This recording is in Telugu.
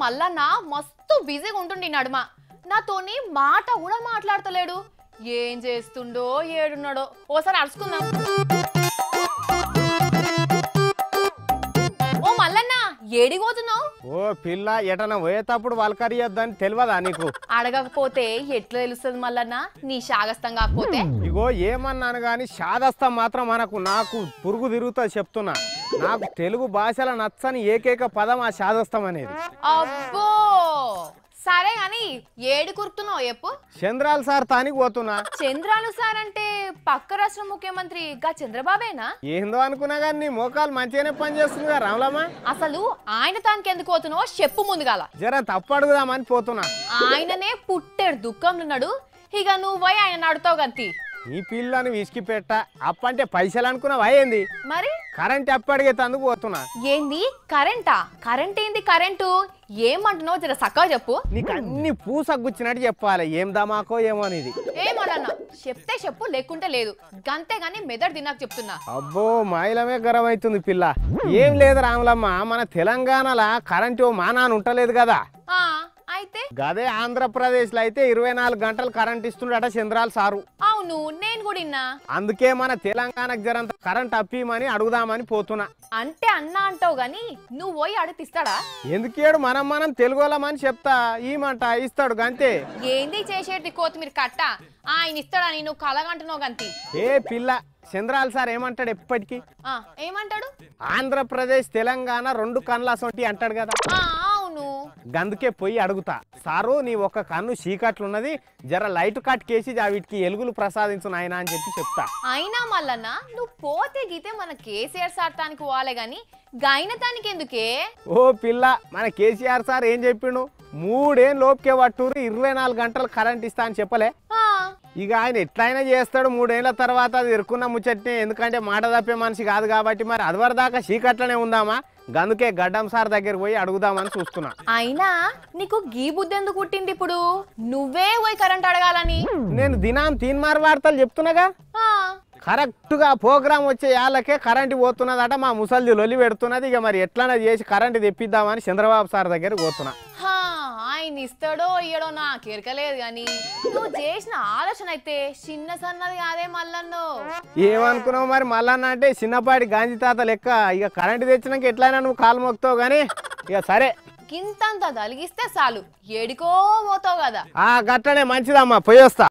మల్లన్న మస్తు బిజీగా ఉంటుండి నడుమ నాతోని మాట కూడా మాట్లాడతలేడు. ఏం చేస్తుండో ఏడున్నాడో ఓసారి అరుచుకుందాం. ఓ మల్లన్న ఏడిపోతున్నావు? ఓ పిల్ల ఎటన పోయేటప్పుడు వలకరియొద్దని తెలియదా నీకు? అడగకపోతే ఎట్లా తెలుస్తుంది మల్లన్న నీ శాగస్తం కాకపోతే? ఇగో ఏమన్నాను గాని శాదస్తం మాత్రం నాకు పురుగు తిరుగుతుంది చెప్తున్నా. నాకు తెలుగు భాషలో నచ్చని ఏకైక పదం ఆ శాదస్తం అనేది. అబ్బో సరే గాని ఏడు కుర్తున్నావు ఎప్పు? చంద్రాల సార్ తానికి పోతున్నా. చంద్రాలు సార్ అంటే పక్క రాష్ట్ర ముఖ్యమంత్రి గా చంద్రబాబేనా? ఏందో అనుకున్నా గాని నీ మోకాలు మంచిగానే పనిచేస్తుందిగా రాములమ్మ. అసలు ఆయన తానికి ఎందుకు పోతున్నావో చెప్పు ముందుగాల. జర తప్పు అడుగుదామని పోతున్నా. ఆయననే పుట్టాడు దుఃఖంలో ఉన్నాడు, ఇక నువ్వు పోయి ఆయన నడుతావు గంతి. నీ పిల్లని విసికి పెట్ట అప్పంటే పైసలు అనుకున్నావు అయ్యింది. మరి కరెంట్ అప్పడిగేతందుకు పోతున్నా. ఏంది కరెంటా? కరెంట్ ఏంది కరెంటు? ఏమంటున్నావు జర చక్కగా చెప్పు. నీకు అన్ని పూసగుచ్చినట్టు చెప్పాలి. ఏం దమాకో ఏమో అనేది. ఏమన్నా చెప్తే చెప్పు లేకుంటే లేదు, గంతే గాని మెదడు తిన్నాక చెప్తున్నా. అబ్బో మాయిలమే గరం అవుతుంది పిల్ల. ఏం లేదు రాములమ్మ, మన తెలంగాణలో కరెంటు మానాన్ని ఉంటలేదు కదా. అయితే గదే ఆంధ్రప్రదేశ్ లో అయితే 24 గంటలు కరెంట్ ఇస్తుండట చంద్రాల సారు. అవును నేను కూడా విన్నా. అందుకే మన తెలంగాణకు జరంత కరెంట్ అప్పిమని అడుగుదామని పోతున్నా. అంటే అన్నా అంటావు గాని నువ్వు పోయి అడిగిస్తాడా? ఎందుకేడు మనం తెలుగోళ్ళమని చెప్తా. ఈమంట ఇస్తాడు గంతే. ఏంది చేసేటి కొత్తిమీర కట్ట ఆయన ఇస్తాడని నువ్వు కలగంటున్నావు గంతి. ఏ పిల్ల చంద్రాల సార్ ఏమంటాడు ఎప్పటికీ? ఏమంటాడు? ఆంధ్రప్రదేశ్ తెలంగాణ 2 కన్నుల సొంటి అంటాడు కదా. అవును గందుకే పోయి అడుగుతా. సారు నీ ఒక కన్ను చీకట్లున్నది, జర లైట్ కట్ కేసి వీటికి ఎలుగులు ప్రసాదించు నాయన అని చెప్పి చెప్తా. అయినా మల్లన్న నువ్వు పోతే గీతే మన కేసీఆర్ సార్ తానికి పోవాలి గాని గాయన తానికి ఎందుకే? ఓ పిల్ల మన కేసీఆర్ సార్ ఏం చెప్పిండు? 3 ఏళ్ళ లోపుకే పట్టూరు 24 గంటలు కరెంట్ ఇస్తా అని చెప్పలే. ఇక ఆయన ఎట్లయినా చేస్తాడు 3 ఏళ్ల తర్వాత. అది ఇరుకున్న ముచ్చట్నే, ఎందుకంటే మాట తప్పే మనిషి కాదు కాబట్టి. మరి అదివర దాకా చీకట్లనే ఉందామా? గందుకే గడ్డం సార్ దగ్గర పోయి అడుగుదామని చూస్తున్నా. అయినా నీకు గీ బుద్ధి ఎందుకు పుట్టింది ఇప్పుడు నువ్వే పోయి కరెంట్ అడగాలని? నేను దినం 3 వార్తలు చెప్తున్నాగా. కరెక్ట్ గా ప్రోగ్రామ్ వచ్చే వాళ్ళకే కరెంట్ పోతున్నదట. మా ముసల్ది లొల్లి పెడుతున్నది. ఇక మరి ఎట్లనే చేసి కరెంట్ తెప్పిద్దామని చంద్రబాబు సార్ దగ్గర పోతున్నా. ఆయన ఇస్తాడో ఇయ్యడో నాకు ఎరకలేదు గాని నువ్వు చేసిన ఆలోచన అయితే చిన్న సన్నది కాదే మల్లన్నో. ఏమనుకున్నావు మరి మల్లన్న అంటే చిన్నపాటి గాంధీ తాత లెక్క. ఇక కరెంట్ తెచ్చినాక ఎట్లయినా నువ్వు కాలు మోగుతావు గానీ ఇక సరే. గింతంత కలిగిస్తే చాలు ఏడికో పోతావు కదా. గట్టనే మంచిదమ్మా, పోయి వస్తా.